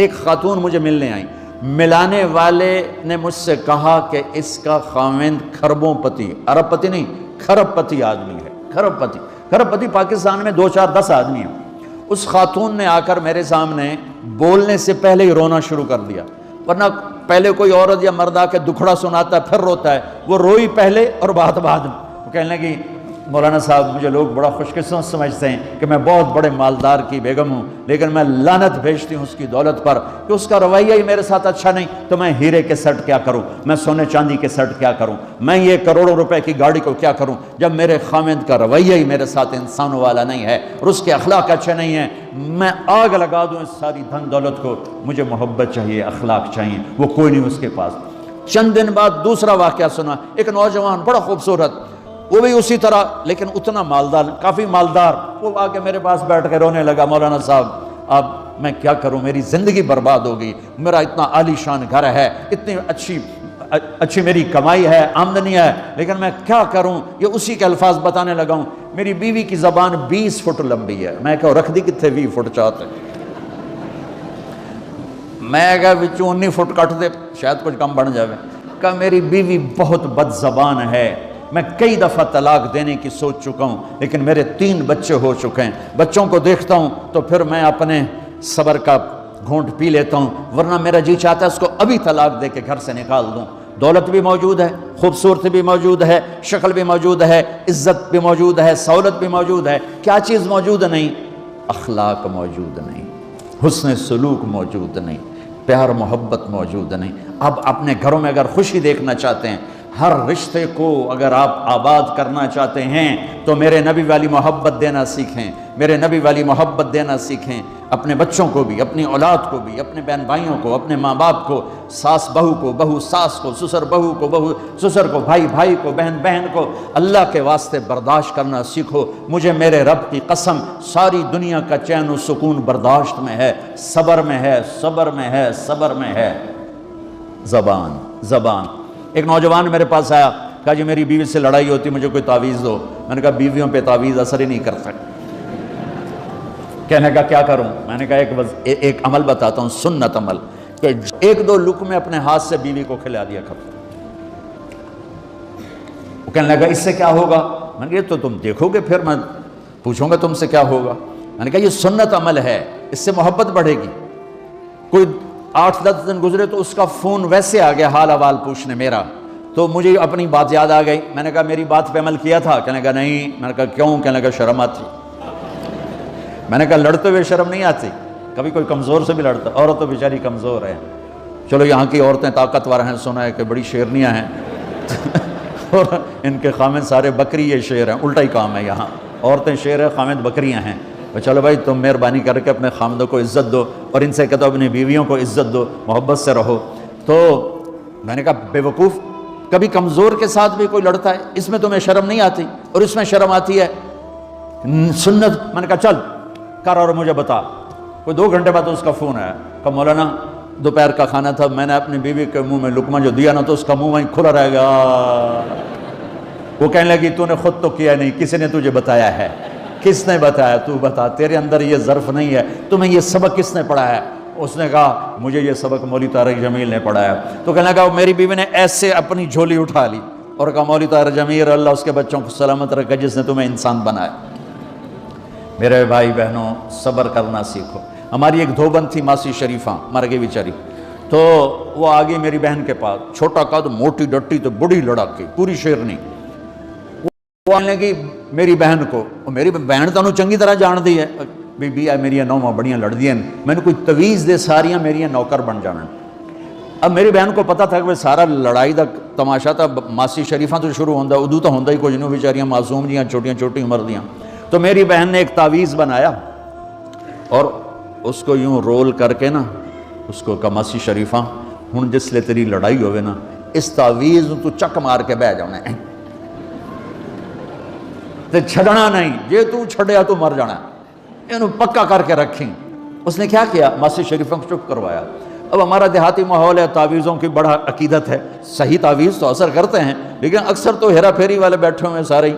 ایک خاتون مجھے ملنے آئیں، ملانے والے نے مجھ سے کہا کہ اس کا خاوند کھربوں پتی، ارب پتی نہیں، کھرب پتی آدمی ہے، کھرب پتی۔ کھرب پتی پاکستان میں 2 4 10 آدمی ہیں۔ اس خاتون نے آ کر میرے سامنے بولنے سے پہلے ہی رونا شروع کر دیا، ورنہ پہلے کوئی عورت یا مرد آ کے دکھڑا سناتا ہے پھر روتا ہے، وہ روئی پہلے اور بات بعد میں۔ وہ کہنے لگی مولانا صاحب مجھے لوگ بڑا خوش قسمت سمجھتے ہیں کہ میں بہت بڑے مالدار کی بیگم ہوں، لیکن میں لعنت بھیجتی ہوں اس کی دولت پر کہ اس کا رویہ ہی میرے ساتھ اچھا نہیں، تو میں ہیرے کے سیٹ کیا کروں، میں سونے چاندی کے سیٹ کیا کروں، میں یہ کروڑوں روپے کی گاڑی کو کیا کروں جب میرے خاوند کا رویہ ہی میرے ساتھ انسانوں والا نہیں ہے اور اس کے اخلاق اچھے نہیں ہیں۔ میں آگ لگا دوں اس ساری دھن دولت کو، مجھے محبت چاہیے، اخلاق چاہیے، وہ کوئی نہیں اس کے پاس۔ چند دن بعد دوسرا واقعہ سنا، ایک نوجوان بڑا خوبصورت، وہ بھی اسی طرح لیکن اتنا مالدار، کافی مالدار، وہ آ کے میرے پاس بیٹھ کے رونے لگا، مولانا صاحب اب میں کیا کروں، میری زندگی برباد ہو گئی، میرا اتنا عالی شان گھر ہے، اتنی اچھی میری کمائی ہے، آمدنی ہے، لیکن میں کیا کروں۔ یہ اسی کے الفاظ بتانے لگا ہوں، میری بیوی کی زبان 20 فٹ لمبی ہے، میں کہا رکھ دی کتنے 20 فٹ چاہتے ہیں، میں کہا وچوں 19 فٹ کٹ دے شاید کچھ کم بن جاوے۔ کہا میری بیوی بہت بد زبان ہے، میں کئی دفعہ طلاق دینے کی سوچ چکا ہوں، لیکن میرے 3 بچے ہو چکے ہیں، بچوں کو دیکھتا ہوں تو پھر میں اپنے صبر کا گھونٹ پی لیتا ہوں، ورنہ میرا جی چاہتا ہے اس کو ابھی طلاق دے کے گھر سے نکال دوں۔ دولت بھی موجود ہے، خوبصورتی بھی موجود ہے، شکل بھی موجود ہے، عزت بھی موجود ہے، سہولت بھی موجود ہے، کیا چیز موجود نہیں؟ اخلاق موجود نہیں، حسن سلوک موجود نہیں، پیار محبت موجود نہیں۔ اب اپنے گھروں میں اگر خوشی دیکھنا چاہتے ہیں، ہر رشتے کو اگر آپ آباد کرنا چاہتے ہیں تو میرے نبی والی محبت دینا سیکھیں، میرے نبی والی محبت دینا سیکھیں، اپنے بچوں کو بھی، اپنی اولاد کو بھی، اپنے بہن بھائیوں کو، اپنے ماں باپ کو، ساس بہو کو، بہو ساس کو، سسر بہو کو، بہو سسر کو، بھائی بھائی کو، بہن بہن کو، اللہ کے واسطے برداشت کرنا سیکھو۔ مجھے میرے رب کی قسم ساری دنیا کا چین و سکون برداشت میں ہے، صبر میں ہے، صبر میں ہے، صبر میں ہے۔ زبان۔ ایک نوجوان میرے پاس آیا، کہا جی میری بیوی سے لڑائی ہوتی، مجھے کوئی تعویذ دو۔ میں نے کہا بیویوں پہ تعویذ اثر ہی نہیں کرتا۔ کہنے کا کیا کروں؟ میں نے کہا ایک عمل بتاتا ہوں، سنت عمل، کہ 1-2 لقمے اپنے ہاتھ سے بیوی کو کھلا دیا کرو۔ وہ کہنے لگا اس سے کیا ہوگا؟ میں نے کہا تو تم دیکھو گے، پھر میں پوچھوں گا تم سے کیا ہوگا۔ میں نے کہا یہ سنت عمل ہے، اس سے محبت بڑھے گی۔ کوئی 8-10 دن گزرے تو اس کا فون ویسے آ گیا حال احوال پوچھنے میرا، تو مجھے اپنی بات یاد آ گئی۔ میں نے کہا میری بات پہ عمل کیا تھا؟ کہنے لگا نہیں۔ میں نے کہا کیوں؟ کہنے لگا شرم آتی۔ میں نے کہا لڑتے ہوئے شرم نہیں آتی؟ کبھی کوئی کمزور سے بھی لڑتا، عورت تو بیچاری کمزور ہے، چلو یہاں کی عورتیں طاقتور ہیں، سنا ہے کہ بڑی شیرنیاں ہیں اور ان کے خامد سارے بکری یہ شیر ہیں، الٹا ہی کام ہے، یہاں عورتیں شیر ہے، خامد بکریاں ہیں۔ چلو بھائی تم مہربانی کر کے اپنے خامدوں کو عزت دو، اور ان سے کہتا ہوں اپنی بیویوں کو عزت دو، محبت سے رہو۔ تو میں نے کہا بے وقوف، کبھی کمزور کے ساتھ بھی کوئی لڑتا ہے، اس میں تمہیں شرم نہیں آتی؟ اور اس میں شرم آتی ہے سنت۔ میں نے کہا چل کر اور مجھے بتا۔ کوئی 2 گھنٹے بعد اس کا فون آیا، کہا مولانا دوپہر کا کھانا تھا، میں نے اپنی بیوی کے منہ میں لقمہ جو دیا نا تو اس کا منہ وہیں کھلا رہ گیا۔ وہ کہنے لگی تو نے خود تو کیا نہیں، کسی نے تجھے بتایا ہے؟ کس نے بتایا؟ تو بتا، تیرے اندر یہ ظرف نہیں ہے، تمہیں یہ سبق کس نے پڑھایا ہے؟ اس نے کہا مجھے یہ سبق مولوی طارق جمیل نے پڑھایا۔ تو کہنے لگا میری بیوی نے ایسے اپنی جھولی اٹھا لی اور کہا مولوی طارق جمیل اللہ اس کے بچوں کو سلامت رکھے جس نے تمہیں انسان بنایا۔ میرے بھائی بہنوں صبر کرنا سیکھو۔ ہماری ایک دھوبند تھی ماسی شریفہ، مر گئی بیچاری، تو وہ آ گئی میری بہن کے پاس، چھوٹا قد، موٹی ڈٹی تو بڑی لڑاکی، پوری شیرنی۔ وہ آنے لگی میری بہن کو، میری بہن تو انہوں چنگی طرح جان دی ہے، بی بی میری نوما بڑیاں لڑ دیا، میں نے کوئی تویز دے ساریاں میری نوکر بن جانا۔ اب میری بہن کو پتا تھا کہ سارا لڑائی دا تماشا تھا، ماسی شریفہ تو شروع ہوندہ، ادو تو ہوندہ ہی کچھ نہیں، بیچاریاں معصوم جیاں چھوٹی عمر دیاں۔ تو میری بہن نے ایک تعویذ بنایا اور اس کو یوں رول کر کے نا اس کو کہا ماسی شریفہ ہن جس لے تیری لڑائی ہوئے نا اس تعویذ تو چک مار کے بہ جانا ہے تے چھڑنا نہیں، جے تو چھڑیا تو مر جانا، انہوں پکا کر کے رکھیں۔ اس نے کیا کیا؟ ماسی شریفہ کو چپ کروایا۔ اب ہمارا دیہاتی ماحول ہے، تعویذوں کی بڑا عقیدت ہے، صحیح تعویذ تو اثر کرتے ہیں لیکن اکثر تو ہیرا پھیری والے بیٹھے ہوئے سارے ہی،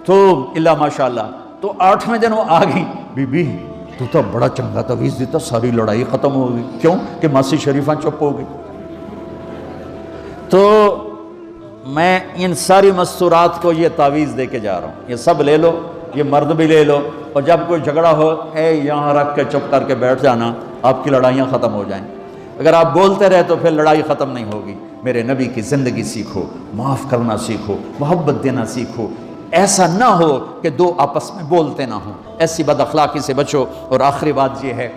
تو اللہ ماشاءاللہ۔ تو 8ویں دن وہ آ گئی، بی بی تو بڑا چنگا تویز دیتا، ساری لڑائی ختم ہو گئی۔ کیوں کہ ماسی شریفہ چپ ہو گئی۔ تو میں ان ساری مستورات کو یہ تعویذ دے کے جا رہا ہوں، یہ سب لے لو، یہ مرد بھی لے لو، اور جب کوئی جھگڑا ہو اے یہاں رکھ کے چپ کر کے بیٹھ جانا، آپ کی لڑائیاں ختم ہو جائیں۔ اگر آپ بولتے رہے تو پھر لڑائی ختم نہیں ہوگی۔ میرے نبی کی زندگی سیکھو، معاف کرنا سیکھو، محبت دینا سیکھو۔ ایسا نہ ہو کہ دو آپس میں بولتے نہ ہوں، ایسی بد اخلاقی سے بچو۔ اور آخری بات یہ ہے،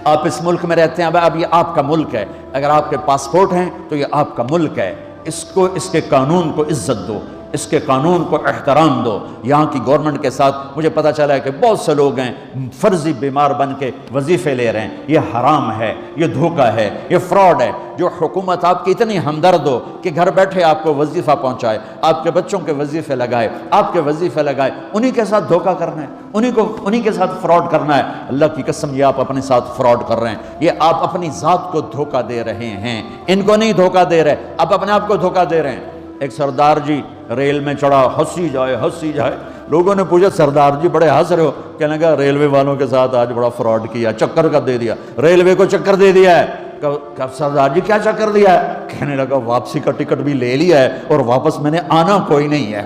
آپ اس ملک میں رہتے ہیں، اب یہ آپ کا ملک ہے، اگر آپ کے پاسپورٹ ہیں تو یہ آپ کا ملک ہے، اس کے قانون کو عزت دو، اس کے قانون کو احترام دو۔ یہاں کی گورنمنٹ کے ساتھ مجھے پتہ چلا ہے کہ بہت سے لوگ ہیں فرضی بیمار بن کے وظیفے لے رہے ہیں، یہ حرام ہے، یہ دھوکہ ہے، یہ فراڈ ہے۔ جو حکومت آپ کی اتنی ہمدرد ہو کہ گھر بیٹھے آپ کو وظیفہ پہنچائے، آپ کے بچوں کے وظیفے لگائے، آپ کے وظیفے لگائے، انہی کے ساتھ دھوکہ کرنا ہے، انہی کے ساتھ فراڈ کرنا ہے۔ اللہ کی قسم یہ آپ اپنے ساتھ فراڈ کر رہے ہیں، یہ آپ اپنی ذات کو دھوکہ دے رہے ہیں، ان کو نہیں دھوکہ دے رہے، آپ اپنے آپ کو دھوکہ دے رہے ہیں۔ ایک سردار جی ریل میں چڑھا، ہنسی جائے، لوگوں نے پوچھا سردار جی بڑے ہنس رہے ہو؟ کہنے لگا ریلوے والوں کے ساتھ آج بڑا فراڈ کیا، چکر کا دے دیا، ریلوے کو چکر دے دیا ہے۔ کہ سردار جی کیا چکر دیا ہے؟ کہنے لگا واپسی کا ٹکٹ بھی لے لیا ہے اور واپس میں نے آنا کوئی نہیں ہے۔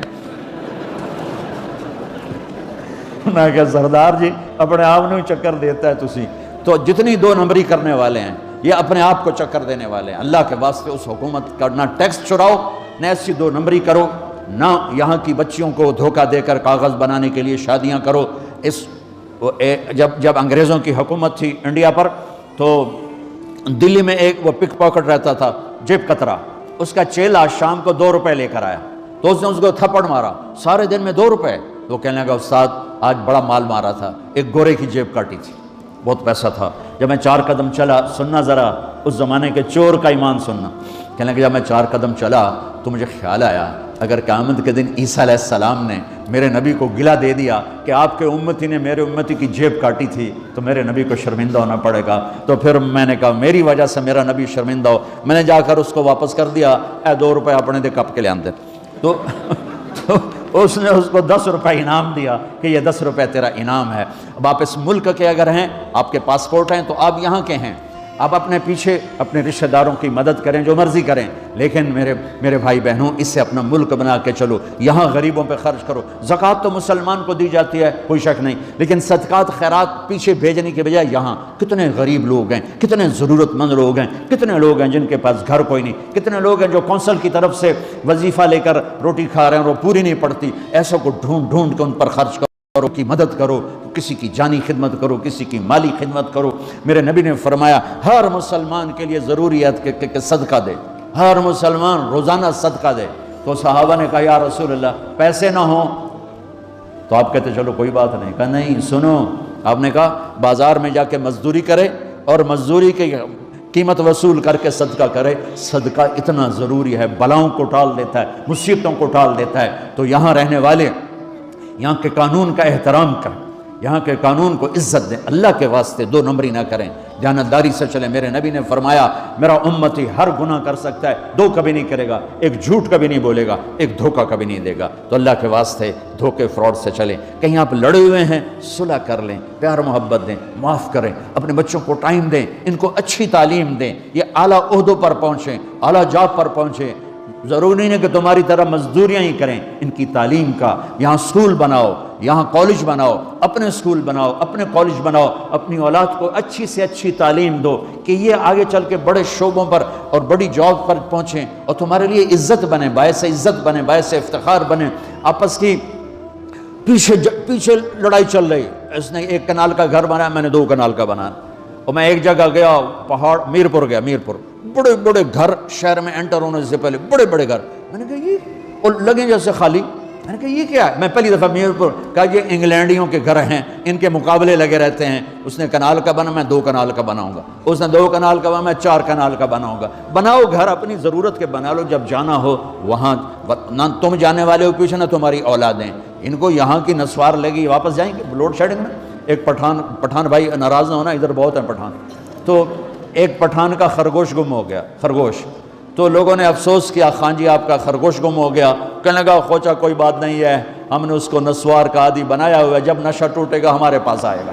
میں کہا سردار جی اپنے آپ نے چکر دیتا ہے تسی تو جتنی دو نمبری کرنے والے ہیں یہ اپنے آپ کو چکر دینے والے ہیں۔ اللہ کے واسطے اس حکومت کا نہ ٹیکس چراؤ، نہ ایسی دو نمبری کرو، نہ یہاں کی بچیوں کو دھوکہ دے کر کاغذ بنانے کے لیے شادیاں کرو۔ جب انگریزوں کی حکومت تھی انڈیا پر تو دلی میں ایک وہ پک پاکٹ رہتا تھا جیب کترا، اس کا چیلا شام کو 2 روپے لے کر آیا تو اس نے اس کو تھپڑ مارا، سارے دن میں 2 روپے۔ تو کہنے لگا استاد آج بڑا مال مارا تھا، ایک گورے کی جیب کاٹی تھی، بہت پیسہ تھا۔ جب میں 4 قدم چلا، سننا ذرا اس زمانے کے چور کا ایمان سننا، کہنے لگا جب میں 4 قدم چلا تو مجھے خیال آیا اگر قیامت کے دن عیسیٰ علیہ السلام نے میرے نبی کو گلہ دے دیا کہ آپ کے امتی نے میرے امتی کی جیب کاٹی تھی تو میرے نبی کو شرمندہ ہونا پڑے گا۔ تو پھر میں نے کہا میری وجہ سے میرا نبی شرمندہ ہو، میں نے جا کر اس کو واپس کر دیا، اے 2 روپے اپنے دے کپ کے لے آندے۔ تو اس نے اس کو 10 روپے انعام دیا کہ یہ 10 روپے تیرا انعام ہے۔ اب آپ اس ملک کے اگر ہیں، آپ کے پاسپورٹ ہیں تو آپ یہاں کے ہیں، آپ اپنے پیچھے اپنے رشتہ داروں کی مدد کریں، جو مرضی کریں، لیکن میرے بھائی بہنوں اس سے اپنا ملک بنا کے چلو، یہاں غریبوں پہ خرچ کرو۔ زکوٰۃ تو مسلمان کو دی جاتی ہے کوئی شک نہیں، لیکن صدقات خیرات پیچھے بھیجنے کے بجائے یہاں کتنے غریب لوگ ہیں، کتنے ضرورت مند لوگ ہیں، کتنے لوگ ہیں جن کے پاس گھر کوئی نہیں، کتنے لوگ ہیں جو کونسل کی طرف سے وظیفہ لے کر روٹی کھا رہے ہیں اور وہ پوری نہیں پڑتی، ایسوں کو ڈھونڈ ڈھونڈ کے ان پر خرچ کرو، کی مدد کرو، کسی کی جانی خدمت کرو، کسی کی مالی خدمت کرو۔ میرے نبی نے فرمایا ہر مسلمان کے لیے ضروری ہے کہ صدقہ دے، ہر مسلمان روزانہ صدقہ دے۔ تو صحابہ نے کہا یا رسول اللہ پیسے نہ ہوں تو آپ کہتے چلو کوئی بات نہیں، کہا نہیں سنو، آپ نے کہا بازار میں جا کے مزدوری کرے اور مزدوری کی قیمت وصول کر کے صدقہ کرے، صدقہ اتنا ضروری ہے، بلاؤں کو ٹال دیتا ہے، مصیبتوں کو ٹال دیتا ہے۔ تو یہاں رہنے والے یہاں کے قانون کا احترام کریں، یہاں کے قانون کو عزت دیں، اللہ کے واسطے 2 نمبری نہ کریں، دیانتداری سے چلیں۔ میرے نبی نے فرمایا میرا امتی ہر گناہ کر سکتا ہے، 2 کبھی نہیں کرے گا، ایک جھوٹ کبھی نہیں بولے گا، ایک دھوکہ کبھی نہیں دے گا۔ تو اللہ کے واسطے دھوکے فراڈ سے چلیں۔ کہیں آپ لڑے ہوئے ہیں صلح کر لیں، پیار محبت دیں، معاف کریں، اپنے بچوں کو ٹائم دیں، ان کو اچھی تعلیم دیں، یہ اعلیٰ عہدوں پر پہنچیں، اعلیٰ جاب پر پہنچیں۔ ضروری نہیں ہے کہ تمہاری طرح مزدوریاں ہی کریں، ان کی تعلیم کا یہاں سکول بناؤ، یہاں کالج بناؤ، اپنے سکول بناؤ، اپنے کالج بناؤ، اپنی اولاد کو اچھی سے اچھی تعلیم دو کہ یہ آگے چل کے بڑے شعبوں پر اور بڑی جاب پر پہنچیں اور تمہارے لیے عزت بنے، باعث عزت بنے، باعث افتخار بنے۔ آپس کی پیچھے لڑائی چل رہی، اس نے 1 کنال کا گھر بنایا، میں نے 2 کنال کا بنایا، اور میں ایک جگہ گیا پہاڑ میرپور گیا، میرپور بڑے بڑے گھر شہر میں انٹر ہونے سے پہلے بڑے بڑے گھر، میں نے کہا یہ اور لگے جیسے خالی، میں نے کہا یہ کیا ہے؟ میں پہلی دفعہ میرپور کہا یہ انگلینڈیوں کے گھر ہیں، ان کے مقابلے لگے رہتے ہیں، اس نے کنال کا بنا، میں 2 کنال کا بناؤں گا، اس نے 2 کنال کا بنا، میں 4 کنال کا بناؤں گا۔ بناؤ گھر اپنی ضرورت کے بنا لو، جب جانا ہو وہاں نہ تم جانے والے ہو پیچھے نہ تمہاری اولادیں، ان کو یہاں کی نسوار لگی واپس جائیں گے لوڈ شیڈنگ میں۔ ایک پٹھان بھائی ناراض نہ ہونا، ادھر بہت ہیں پٹھان، تو ایک پٹھان کا خرگوش گم ہو گیا، خرگوش، تو لوگوں نے افسوس کیا خان جی آپ کا خرگوش گم ہو گیا، کہنے لگا خوچا کوئی بات نہیں ہے، ہم نے اس کو نسوار کا عادی بنایا ہوا ہے، جب نشہ ٹوٹے گا ہمارے پاس آئے گا۔